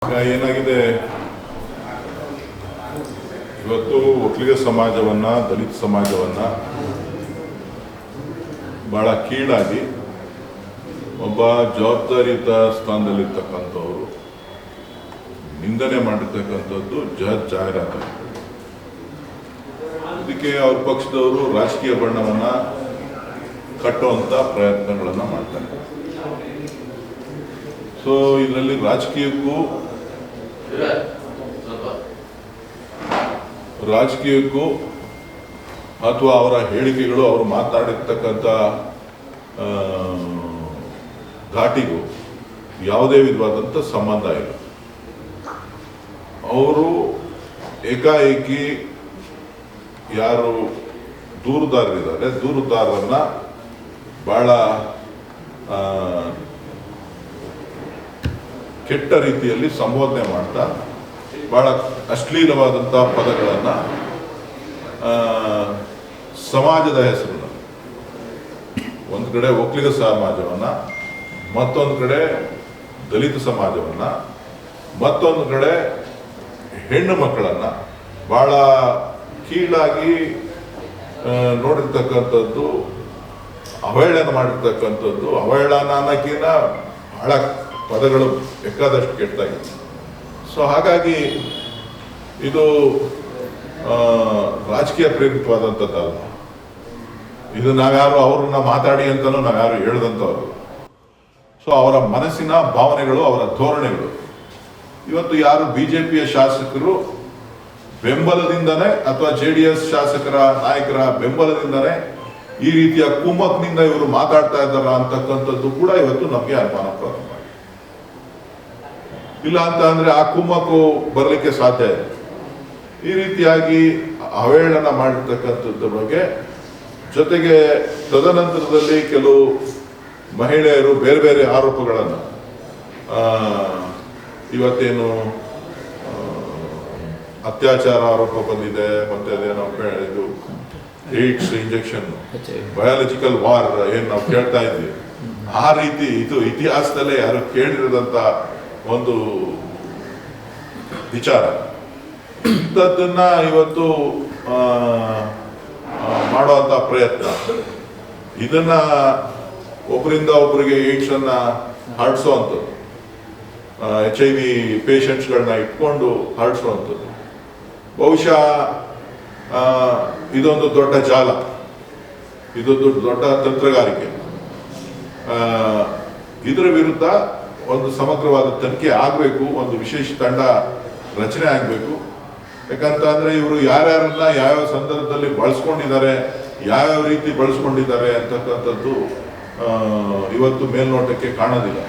ಏನಾಗಿದೆ ಇವತ್ತು ಒಕ್ಕಲಿಗ ಸಮಾಜವನ್ನ ದಲಿತ ಸಮಾಜವನ್ನ ಬಹಳ ಕೀಳಾಗಿ ಒಬ್ಬ ಜವಾಬ್ದಾರಿಯುತ ಸ್ಥಾನದಲ್ಲಿರ್ತಕ್ಕಂಥವರು ನಿಂದನೆ ಮಾಡಿರ್ತಕ್ಕಂಥದ್ದು ಜಾಹೀರಾತು. ಇದಕ್ಕೆ ಅವ್ರ ಪಕ್ಷದವರು ರಾಜಕೀಯ ಬಣ್ಣವನ್ನ ಕಟ್ಟುವಂತ ಪ್ರಯತ್ನಗಳನ್ನು ಮಾಡ್ತಾರೆ. ಸೊ ಇದರಲ್ಲಿ ರಾಜಕೀಯಕ್ಕೂ ಅಥವಾ ಅವರ ಹೇಳಿಕೆಗಳು ಅವರು ಮಾತನಾಡಿರ್ತಕ್ಕಂಥ ಘಾಟಿಗೂ ಯಾವುದೇ ವಿಧವಾದಂಥ ಸಂಬಂಧ ಇಲ್ಲ. ಅವರು ಏಕಾಏಕಿ ಯಾರು ದೂರುದಾರರಿದ್ದಾರೆ, ದೂರುದಾರರನ್ನ ಬಹಳ ಕೆಟ್ಟ ರೀತಿಯಲ್ಲಿ ಸಂಬೋಧನೆ ಮಾಡ್ತಾ ಬಹಳ ಅಶ್ಲೀಲವಾದಂಥ ಪದಗಳನ್ನು ಸಮಾಜದ ಹೆಸರನ್ನು, ಒಂದು ಕಡೆ ಒಕ್ಕಲಿಗ ಸಮಾಜವನ್ನ, ಮತ್ತೊಂದು ಕಡೆ ದಲಿತ ಸಮಾಜವನ್ನ, ಮತ್ತೊಂದು ಕಡೆ ಹೆಣ್ಣು ಮಕ್ಕಳನ್ನ ಬಹಳ ಕೀಳಾಗಿ ನೋಡಿರ್ತಕ್ಕಂಥದ್ದು, ಅವಹೇಳನ ಮಾಡಿರ್ತಕ್ಕಂಥದ್ದು. ಅವಹೇಳನ ಅನ್ನೋಕ್ಕಿಂತ ಬಹಳ ಪದಗಳು ಬೇಕಾದಷ್ಟು ಕೆಟ್ಟಾಗಿದೆ. ಸೊ ಹಾಗಾಗಿ ಇದು ರಾಜಕೀಯ ಪ್ರೇರಿತವಾದಂಥದ್ದಲ್ಲ. ಇದು ನಾವ್ಯಾರು ಅವ್ರನ್ನ ಮಾತಾಡಿ ಅಂತಲೂ ನಾವ್ಯಾರು ಹೇಳ್ದಂಥವ್ರು. ಸೊ ಅವರ ಮನಸ್ಸಿನ ಭಾವನೆಗಳು, ಅವರ ಧೋರಣೆಗಳು. ಇವತ್ತು ಯಾರು ಬಿಜೆಪಿಯ ಶಾಸಕರು ಬೆಂಬಲದಿಂದನೇ ಅಥವಾ JDS ಶಾಸಕರ ನಾಯಕರ ಬೆಂಬಲದಿಂದನೇ ಈ ರೀತಿಯ ಕುಮ್ಮಕ್ನಿಂದ ಇವರು ಮಾತಾಡ್ತಾ ಇದ್ದಾರ ಅಂತಕ್ಕಂಥದ್ದು ಕೂಡ ಇವತ್ತು ನಮಗೆ ಅನುಮಾನಾಸ್ಪದ. ಇಲ್ಲ ಅಂತ ಅಂದ್ರೆ ಆ ಕುಮ್ಮಕ್ಕು ಬರಲಿಕ್ಕೆ ಸಾಧ್ಯ ಇದೆ. ಈ ರೀತಿಯಾಗಿ ಅವಹೇಳನ ಮಾಡಿರ್ತಕ್ಕಂಥದ್ರ ಬಗ್ಗೆ, ಜೊತೆಗೆ ತದನಂತರದಲ್ಲಿ ಕೆಲವು ಮಹಿಳೆಯರು ಬೇರೆ ಬೇರೆ ಆರೋಪಗಳನ್ನು, ಇವತ್ತೇನು ಅತ್ಯಾಚಾರ ಆರೋಪ ಬಂದಿದೆ, ಮತ್ತೆ ಅದೇನೋ ಇದು ಏಡ್ಸ್ ಇಂಜೆಕ್ಷನ್, ಬಯಾಲಜಿಕಲ್ ವಾರ್ ಏನ್ ನಾವು ಕೇಳ್ತಾ ಇದ್ವಿ, ಆ ರೀತಿ ಇದು ಇತಿಹಾಸದಲ್ಲೇ ಯಾರು ಕೇಳಿರದಂತ ಒಂದು ವಿಚಾರ. ಇಂಥದ್ದನ್ನ ಇವತ್ತು ಮಾಡುವಂತ ಪ್ರಯತ್ನ, ಇದನ್ನ ಒಬ್ಬರಿಂದ ಒಬ್ಬರಿಗೆ ಏಡ್ಸ್ ಅನ್ನ ಹರಡಿಸುವಂಥದ್ದು, HIV ಪೇಷಂಟ್ಸ್ಗಳನ್ನ ಇಟ್ಕೊಂಡು ಹರಡಿಸುವಂಥದ್ದು. ಬಹುಶಃ ಇದೊಂದು ದೊಡ್ಡ ಜಾಲ, ಇದೊಂದು ದೊಡ್ಡ ತಂತ್ರಗಾರಿಕೆ. ಇದರ ವಿರುದ್ಧ ಒಂದು ಸಮಗ್ರವಾದ ತನಿಖೆ ಆಗಬೇಕು, ಒಂದು ವಿಶೇಷ ತಂಡ ರಚನೆ ಆಗಬೇಕು. ಯಾಕಂತ ಅಂದ್ರೆ ಇವರು ಯಾರ್ಯಾರನ್ನ ಯಾವ್ಯಾವ ಸಂದರ್ಭದಲ್ಲಿ ಬಳಸ್ಕೊಂಡಿದ್ದಾರೆ, ಯಾವ್ಯಾವ ರೀತಿ ಬಳಸ್ಕೊಂಡಿದ್ದಾರೆ ಅಂತಕ್ಕಂಥದ್ದು ಇವತ್ತು ಮೇಲ್ನೋಟಕ್ಕೆ ಕಾಣೋದಿಲ್ಲ.